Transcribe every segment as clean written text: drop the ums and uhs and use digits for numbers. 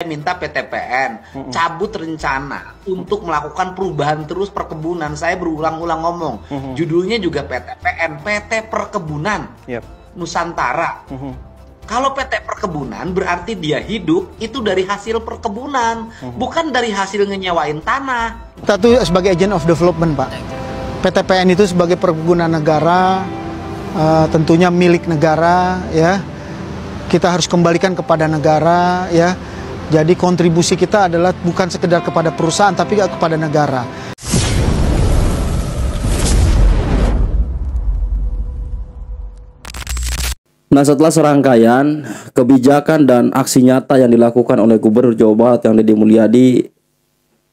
Minta PTPN cabut rencana untuk melakukan perubahan terus perkebunan. Saya berulang-ulang ngomong, judulnya juga PTPN, PT Perkebunan Nusantara. Kalau PT Perkebunan berarti dia hidup itu dari hasil perkebunan, bukan dari hasil ngenyewain tanah. Kita tuh sebagai agent of development, Pak. PTPN itu sebagai perkebunan negara, tentunya milik negara, ya. Kita harus kembalikan kepada negara, ya. Jadi kontribusi kita adalah bukan sekedar kepada perusahaan, tapi kepada negara. Nah, setelah serangkaian kebijakan dan aksi nyata yang dilakukan oleh Gubernur Jawa Barat yang Deddy Mulyadi,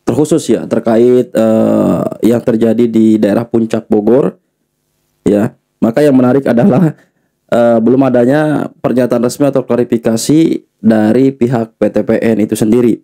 terkhusus ya terkait yang terjadi di daerah Puncak Bogor, ya, maka yang menarik adalah belum adanya pernyataan resmi atau klarifikasi dari pihak PTPN itu sendiri.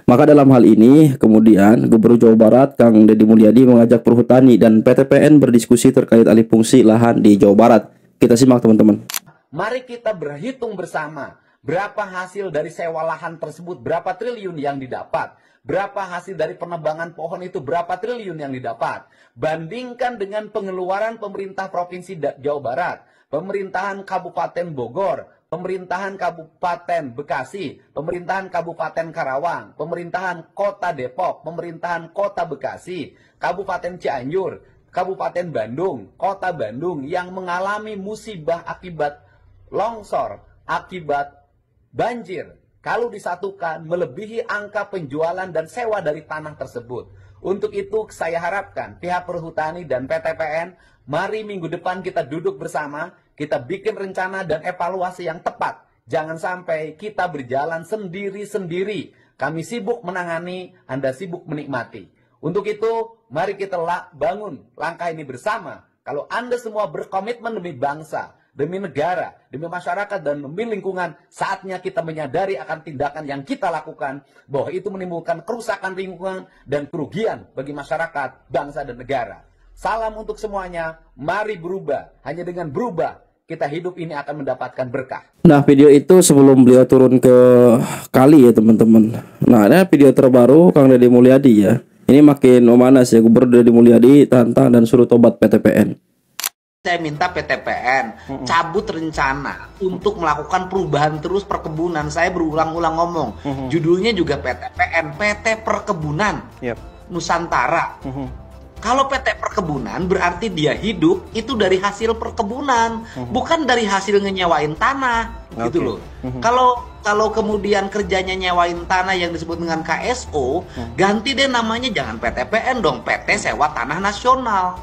Maka dalam hal ini kemudian Gubernur Jawa Barat Kang Deddy Mulyadi mengajak Perhutani dan PTPN berdiskusi terkait alih fungsi lahan di Jawa Barat. Kita simak, teman-teman. Mari kita berhitung bersama berapa hasil dari sewa lahan tersebut, berapa triliun yang didapat, berapa hasil dari penebangan pohon itu, berapa triliun yang didapat. Bandingkan dengan pengeluaran pemerintah Provinsi Jawa Barat, pemerintahan Kabupaten Bogor, pemerintahan Kabupaten Bekasi, pemerintahan Kabupaten Karawang, pemerintahan Kota Depok, pemerintahan Kota Bekasi, Kabupaten Cianjur, Kabupaten Bandung, Kota Bandung yang mengalami musibah akibat longsor, akibat banjir. Kalau disatukan melebihi angka penjualan dan sewa dari tanah tersebut. Untuk itu saya harapkan pihak Perhutani dan PTPN, mari minggu depan kita duduk bersama, kita bikin rencana dan evaluasi yang tepat. Jangan sampai kita berjalan sendiri-sendiri. Kami sibuk menangani, Anda sibuk menikmati. Untuk itu, mari kita bangun langkah ini bersama. Kalau Anda semua berkomitmen demi bangsa, demi negara, demi masyarakat, dan demi lingkungan, saatnya kita menyadari akan tindakan yang kita lakukan, bahwa itu menimbulkan kerusakan lingkungan dan kerugian bagi masyarakat, bangsa, dan negara. Salam untuk semuanya, mari berubah. Hanya dengan berubah, kita hidup ini akan mendapatkan berkah. Nah, video itu sebelum beliau turun ke kali ya, teman-teman. Nah, ada video terbaru Kang Deddy Mulyadi ya. Ini makin memanas ya, Gubernur Deddy Mulyadi tantang dan suruh tobat PTPN. Saya minta PTPN cabut rencana untuk melakukan perubahan terus perkebunan. Saya berulang-ulang ngomong, judulnya juga PTPN, PT Perkebunan Nusantara. Kalau PT Perkebunan berarti dia hidup itu dari hasil perkebunan, bukan dari hasil ngenyewain tanah, gitu loh. Kalau kemudian kerjanya nyewain tanah yang disebut dengan KSO, ganti deh namanya, jangan PTPN dong, PT Sewa Tanah Nasional.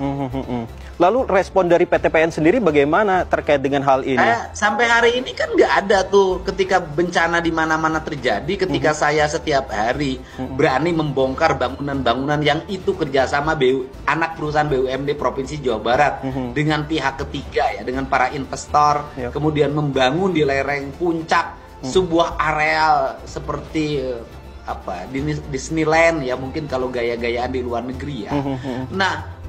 Lalu respon dari PTPN sendiri bagaimana terkait dengan hal ini? Sampai hari ini kan nggak ada tuh ketika bencana di mana-mana terjadi, ketika saya setiap hari berani membongkar bangunan-bangunan yang itu kerjasama anak perusahaan BUMD Provinsi Jawa Barat dengan pihak ketiga ya, dengan para investor, kemudian membangun di lereng puncak sebuah areal seperti apa Disneyland ya, mungkin kalau gaya-gayaan di luar negeri ya. Nah,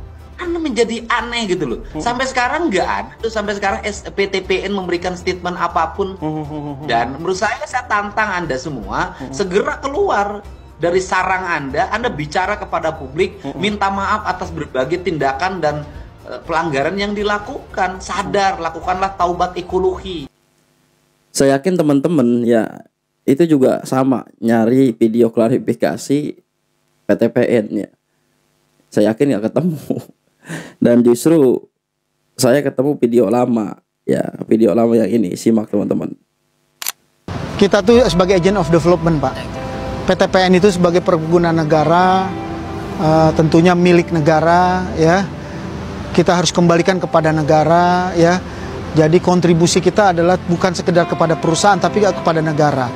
menjadi aneh gitu loh. Sampai sekarang nggak ada tuh, sampai sekarang PTPN memberikan statement apapun. Dan menurut saya tantang Anda semua segera keluar dari sarang Anda bicara kepada publik, minta maaf atas berbagai tindakan dan pelanggaran yang dilakukan. Sadar, lakukanlah taubat ekologi. Saya yakin teman-teman ya itu juga sama nyari video klarifikasi PTPN ya. Saya yakin nggak ketemu. Dan justru saya ketemu video lama ya, video lama yang ini. Simak, teman-teman. Kita tuh sebagai agent of development, Pak. PTPN itu sebagai perkebunan negara, tentunya milik negara, ya. Kita harus kembalikan kepada negara, ya. Jadi kontribusi kita adalah bukan sekedar kepada perusahaan, tapi kepada negara.